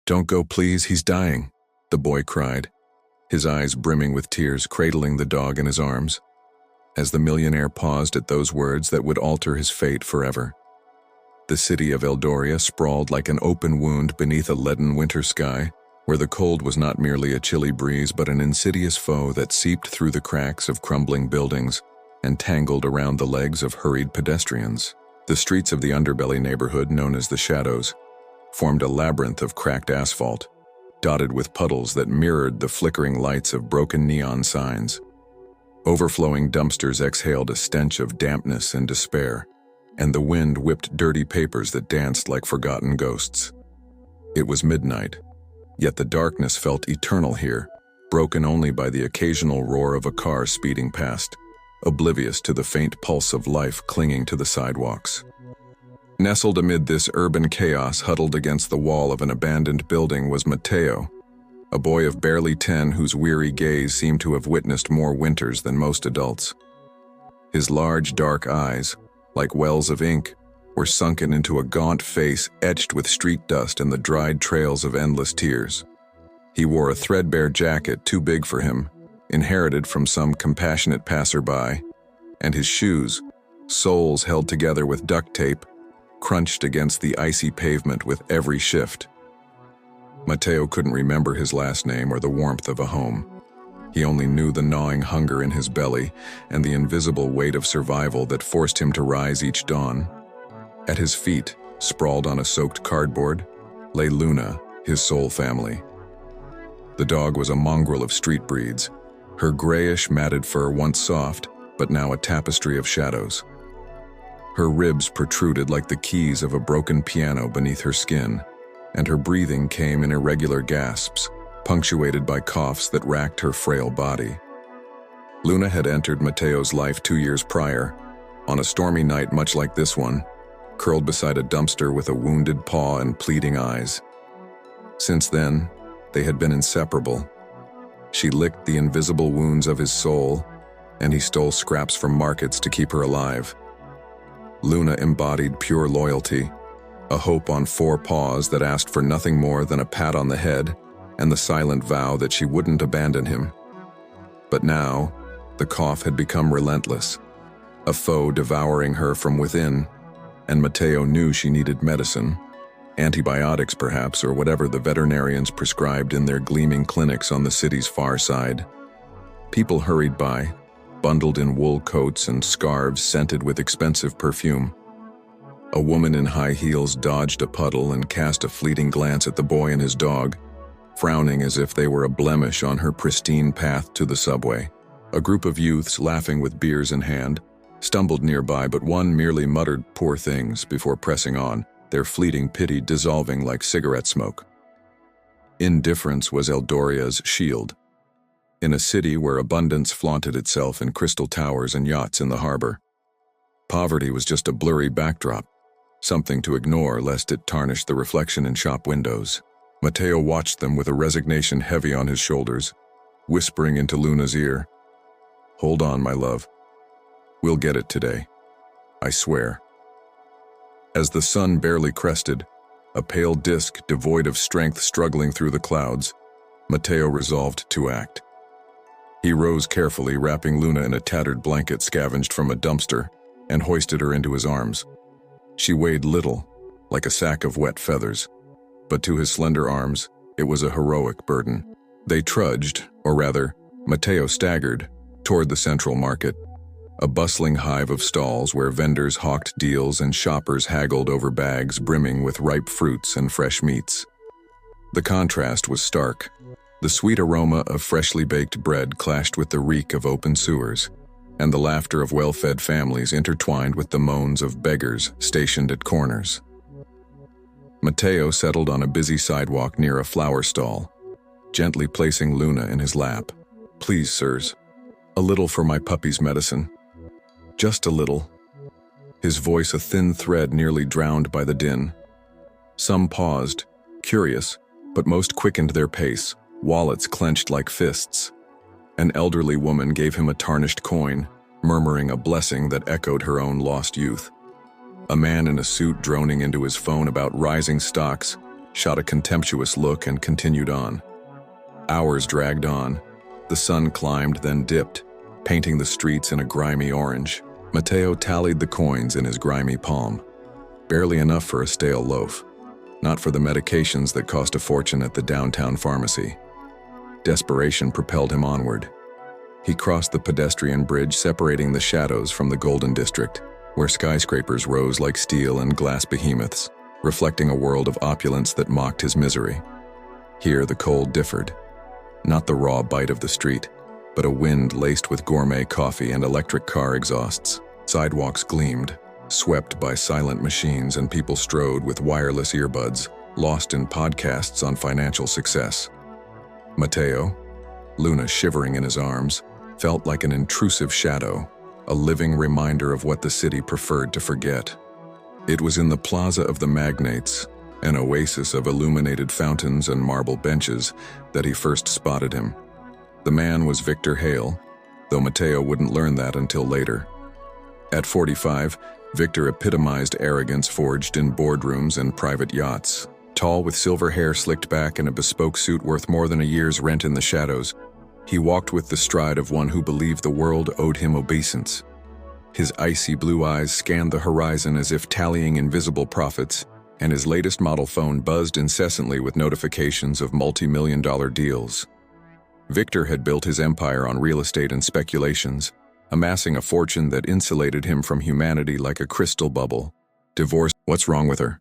"Don't go, please, he's dying," the boy cried, his eyes brimming with tears, cradling the dog in his arms. As the millionaire paused at those words that would alter his fate forever. The city of Eldoria sprawled like an open wound beneath a leaden winter sky, where the cold was not merely a chilly breeze but an insidious foe that seeped through the cracks of crumbling buildings and tangled around the legs of hurried pedestrians. The streets of the underbelly neighborhood, known as the Shadows, formed a labyrinth of cracked asphalt, dotted with puddles that mirrored the flickering lights of broken neon signs. Overflowing dumpsters exhaled a stench of dampness and despair, and the wind whipped dirty papers that danced like forgotten ghosts. It was midnight, yet the darkness felt eternal here, broken only by the occasional roar of a car speeding past, oblivious to the faint pulse of life clinging to the sidewalks. Nestled amid this urban chaos, huddled against the wall of an abandoned building, was Mateo, a boy of barely 10 whose weary gaze seemed to have witnessed more winters than most adults. His large, dark eyes, like wells of ink, were sunken into a gaunt face etched with street dust and the dried trails of endless tears. He wore a threadbare jacket too big for him, inherited from some compassionate passerby, and his shoes, soles held together with duct tape, crunched against the icy pavement with every shift. Mateo couldn't remember his last name or the warmth of a home. He only knew the gnawing hunger in his belly and the invisible weight of survival that forced him to rise each dawn. At his feet, sprawled on a soaked cardboard, lay Luna, his sole family. The dog was a mongrel of street breeds, her grayish matted fur once soft, but now a tapestry of shadows. Her ribs protruded like the keys of a broken piano beneath her skin, and her breathing came in irregular gasps, punctuated by coughs that racked her frail body. Luna had entered Mateo's life 2 years prior, on a stormy night much like this one, curled beside a dumpster with a wounded paw and pleading eyes. Since then, they had been inseparable. She licked the invisible wounds of his soul, and he stole scraps from markets to keep her alive. Luna embodied pure loyalty, a hope on 4 paws that asked for nothing more than a pat on the head and the silent vow that she wouldn't abandon him. But now, the cough had become relentless, a foe devouring her from within, and Mateo knew she needed medicine, antibiotics perhaps, or whatever the veterinarians prescribed in their gleaming clinics on the city's far side. People hurried by, bundled in wool coats and scarves scented with expensive perfume. A woman in high heels dodged a puddle and cast a fleeting glance at the boy and his dog, frowning as if they were a blemish on her pristine path to the subway. A group of youths, laughing with beers in hand, stumbled nearby, but one merely muttered poor things before pressing on, their fleeting pity dissolving like cigarette smoke. Indifference was Eldoria's shield. In a city where abundance flaunted itself in crystal towers and yachts in the harbor, poverty was just a blurry backdrop, something to ignore lest it tarnish the reflection in shop windows. Mateo watched them with a resignation heavy on his shoulders, whispering into Luna's ear, "Hold on, my love. We'll get it today. I swear." As the sun barely crested, a pale disk devoid of strength struggling through the clouds, Mateo resolved to act. He rose carefully, wrapping Luna in a tattered blanket scavenged from a dumpster, and hoisted her into his arms. She weighed little, like a sack of wet feathers, but to his slender arms, it was a heroic burden. They trudged, or rather, Mateo staggered, toward the central market, a bustling hive of stalls where vendors hawked deals and shoppers haggled over bags brimming with ripe fruits and fresh meats. The contrast was stark. The sweet aroma of freshly baked bread clashed with the reek of open sewers, and the laughter of well-fed families intertwined with the moans of beggars stationed at corners. Mateo settled on a busy sidewalk near a flower stall, gently placing Luna in his lap. "Please, sirs, a little for my puppy's medicine. Just a little." His voice a thin thread nearly drowned by the din. Some paused, curious, but most quickened their pace, wallets clenched like fists. An elderly woman gave him a tarnished coin, murmuring a blessing that echoed her own lost youth. A man in a suit droning into his phone about rising stocks shot a contemptuous look, and continued on. Hours dragged on. The sun climbed, then dipped, painting the streets in a grimy orange. Mateo tallied the coins in his grimy palm. Barely enough for a stale loaf. Not for the medications that cost a fortune at the downtown pharmacy. Desperation propelled him onward. He crossed the pedestrian bridge separating the shadows from the Golden District, where skyscrapers rose like steel and glass behemoths, reflecting a world of opulence that mocked his misery. Here the cold differed. Not the raw bite of the street, but a wind laced with gourmet coffee and electric car exhausts. Sidewalks gleamed, swept by silent machines, and people strode with wireless earbuds, lost in podcasts on financial success. Mateo, Luna shivering in his arms, felt like an intrusive shadow, a living reminder of what the city preferred to forget. It was in the Plaza of the Magnates, an oasis of illuminated fountains and marble benches, that he first spotted him. The man was Victor Hale, though Mateo wouldn't learn that until later. At 45, Victor epitomized arrogance forged in boardrooms and private yachts. Tall, with silver hair slicked back and a bespoke suit worth more than a year's rent in the shadows, he walked with the stride of one who believed the world owed him obeisance. His icy blue eyes scanned the horizon as if tallying invisible profits, and his latest model phone buzzed incessantly with notifications of multi-million-dollar deals. Victor had built his empire on real estate and speculations, amassing a fortune that insulated him from humanity like a crystal bubble. Divorced. What's wrong with her?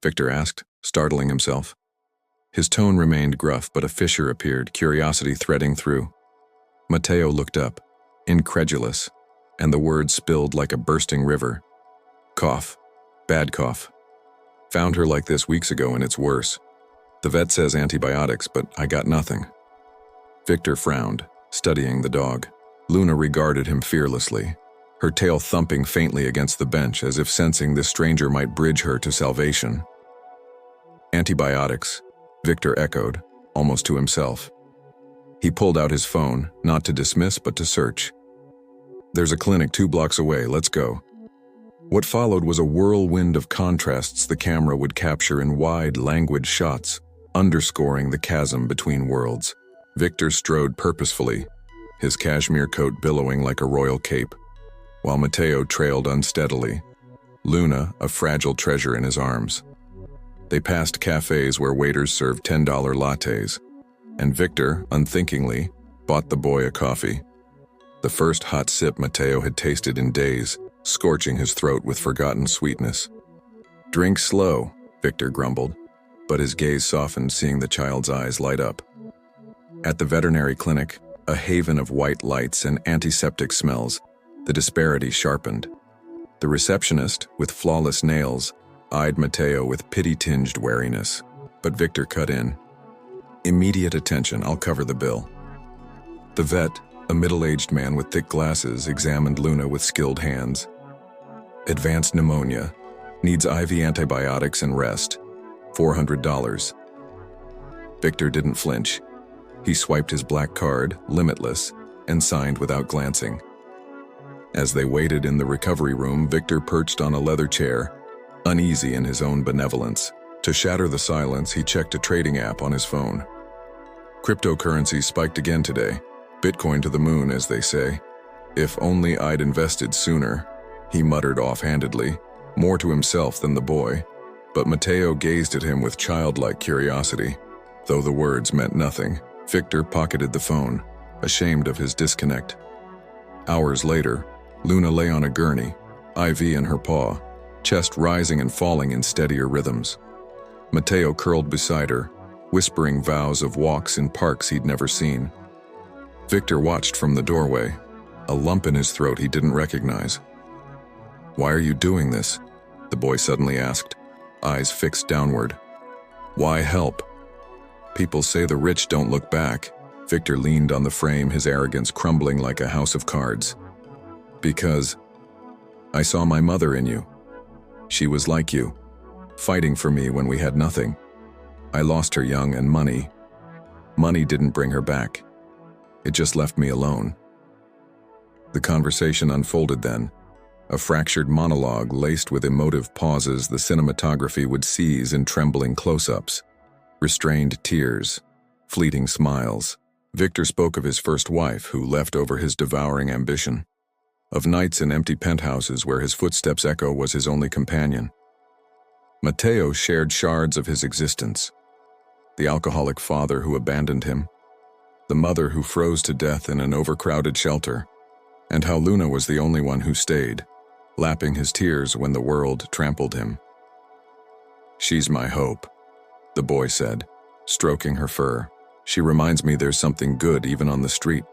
Victor asked, startling himself. His tone remained gruff, but a fissure appeared, curiosity threading through. Mateo looked up, incredulous, and the words spilled like a bursting river. Cough. Bad cough. Found her like this weeks ago and it's worse. The vet says antibiotics, but I got nothing. Victor frowned, studying the dog. Luna regarded him fearlessly, her tail thumping faintly against the bench as if sensing this stranger might bridge her to salvation. Antibiotics, Victor echoed, almost to himself. He pulled out his phone, not to dismiss but to search. There's a clinic 2 blocks away, let's go. What followed was a whirlwind of contrasts the camera would capture in wide, languid shots, underscoring the chasm between worlds. Victor strode purposefully, his cashmere coat billowing like a royal cape, while Mateo trailed unsteadily, Luna a fragile treasure in his arms. They passed cafes where waiters served $10 lattes, and Victor, unthinkingly, bought the boy a coffee. The first hot sip Mateo had tasted in days, scorching his throat with forgotten sweetness. Drink slow, Victor grumbled, but his gaze softened seeing the child's eyes light up. At the veterinary clinic, a haven of white lights and antiseptic smells, the disparity sharpened. The receptionist, with flawless nails, eyed Mateo with pity-tinged wariness, but Victor cut in. Immediate attention, I'll cover the bill. The vet, a middle-aged man with thick glasses, examined Luna with skilled hands. Advanced pneumonia, needs IV antibiotics and rest, $400. Victor didn't flinch. He swiped his black card, limitless, and signed without glancing. As they waited in the recovery room, Victor perched on a leather chair, uneasy in his own benevolence. To shatter the silence, he checked a trading app on his phone. Cryptocurrency spiked again today. Bitcoin to the moon, as they say. If only I'd invested sooner, he muttered offhandedly, more to himself than the boy. But Mateo gazed at him with childlike curiosity. Though the words meant nothing, Victor pocketed the phone, ashamed of his disconnect. Hours later, Luna lay on a gurney, IV in her paw, chest rising and falling in steadier rhythms. Mateo curled beside her, whispering vows of walks in parks he'd never seen. Victor watched from the doorway, a lump in his throat he didn't recognize. Why are you doing this? The boy suddenly asked, eyes fixed downward. Why help? People say the rich don't look back. Victor leaned on the frame, his arrogance crumbling like a house of cards. Because I saw my mother in you. She was like you, fighting for me when we had nothing. I lost her young, and money didn't bring her back. It just left me alone. The conversation unfolded then, a fractured monologue laced with emotive pauses the cinematography would seize in trembling close-ups. Restrained tears, fleeting smiles. Victor spoke of his first wife who left over his devouring ambition, of nights in empty penthouses where his footsteps' echo was his only companion. Matteo shared shards of his existence: the alcoholic father who abandoned him, the mother who froze to death in an overcrowded shelter, and how Luna was the only one who stayed, lapping his tears when the world trampled him. "She's my hope," the boy said, stroking her fur. "She reminds me there's something good even on the street."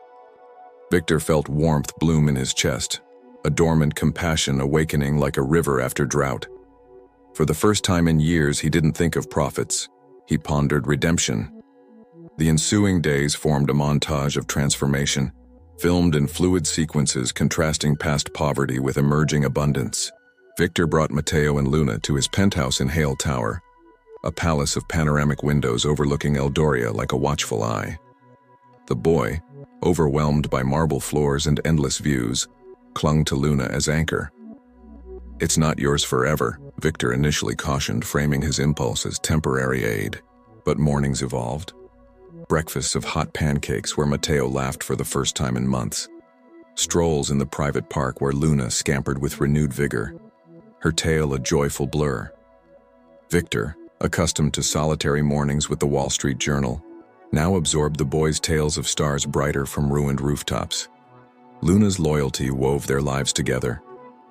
Victor felt warmth bloom in his chest, a dormant compassion awakening like a river after drought. For the first time in years, he didn't think of profits. He pondered redemption. The ensuing days formed a montage of transformation, filmed in fluid sequences contrasting past poverty with emerging abundance. Victor brought Matteo and Luna to his penthouse in Hale Tower, a palace of panoramic windows overlooking Eldoria like a watchful eye. The boy, overwhelmed by marble floors and endless views, clung to Luna as anchor. "It's not yours forever," Victor initially cautioned, framing his impulse as temporary aid. But mornings evolved. Breakfasts of hot pancakes where Matteo laughed for the first time in months. Strolls in the private park where Luna scampered with renewed vigor, her tail a joyful blur. Victor, accustomed to solitary mornings with the Wall Street Journal, now absorbed the boys' tales of stars brighter from ruined rooftops. Luna's loyalty wove their lives together.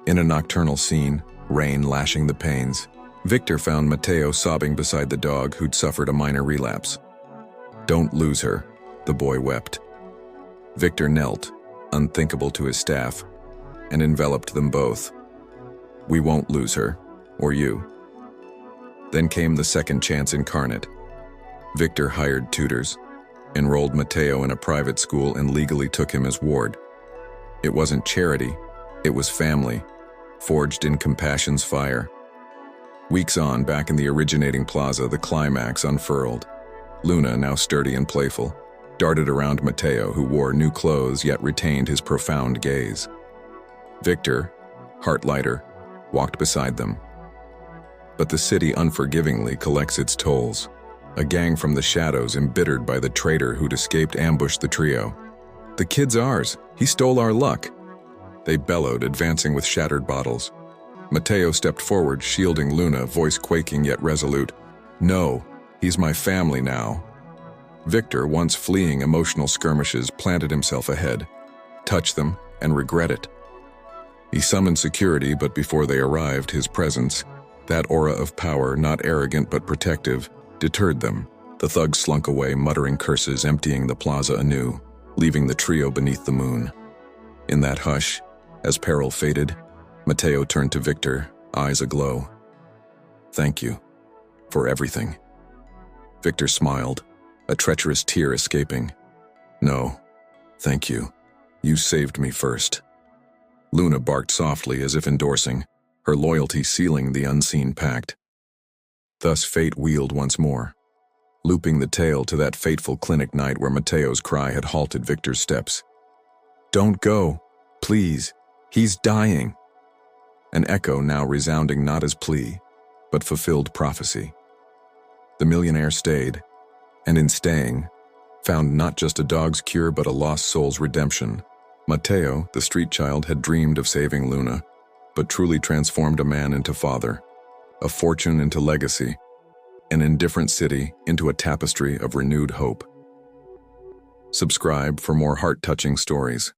In a nocturnal scene, rain lashing the panes, Victor found Matteo sobbing beside the dog who'd suffered a minor relapse. "Don't lose her," the boy wept. Victor knelt, unthinkable to his staff, and enveloped them both. "We won't lose her, or you." Then came the second chance incarnate. Victor hired tutors, enrolled Matteo in a private school, and legally took him as ward. It wasn't charity, it was family, forged in compassion's fire. Weeks on, back in the originating plaza, the climax unfurled. Luna, now sturdy and playful, darted around Matteo, who wore new clothes yet retained his profound gaze. Victor, heart lighter, walked beside them. But the city unforgivingly collects its tolls. A gang from the shadows, embittered by the traitor who'd escaped, ambushed the trio. "The kid's ours. He stole our luck," they bellowed, advancing with shattered bottles. Matteo stepped forward, shielding Luna, voice quaking yet resolute. "No, he's my family now." Victor, once fleeing emotional skirmishes, planted himself ahead. Touch them and regret it. He summoned security, but before they arrived, his presence, that aura of power, not arrogant but protective, deterred them. The thugs slunk away, muttering curses, emptying the plaza anew, leaving the trio beneath the moon. In that hush, as peril faded, Matteo turned to Victor, eyes aglow. "Thank you for everything." Victor smiled, a treacherous tear escaping. "No, thank you. You saved me first." Luna barked softly as if endorsing, her loyalty sealing the unseen pact. Thus fate wheeled once more, looping the tale to that fateful clinic night where Matteo's cry had halted Victor's steps. "Don't go, please, he's dying." An echo now resounding not as plea, but fulfilled prophecy. The millionaire stayed, and in staying, found not just a dog's cure but a lost soul's redemption. Matteo, the street child, had dreamed of saving Luna, but truly transformed a man into father, a fortune into legacy, an indifferent city into a tapestry of renewed hope. Subscribe for more heart-touching stories.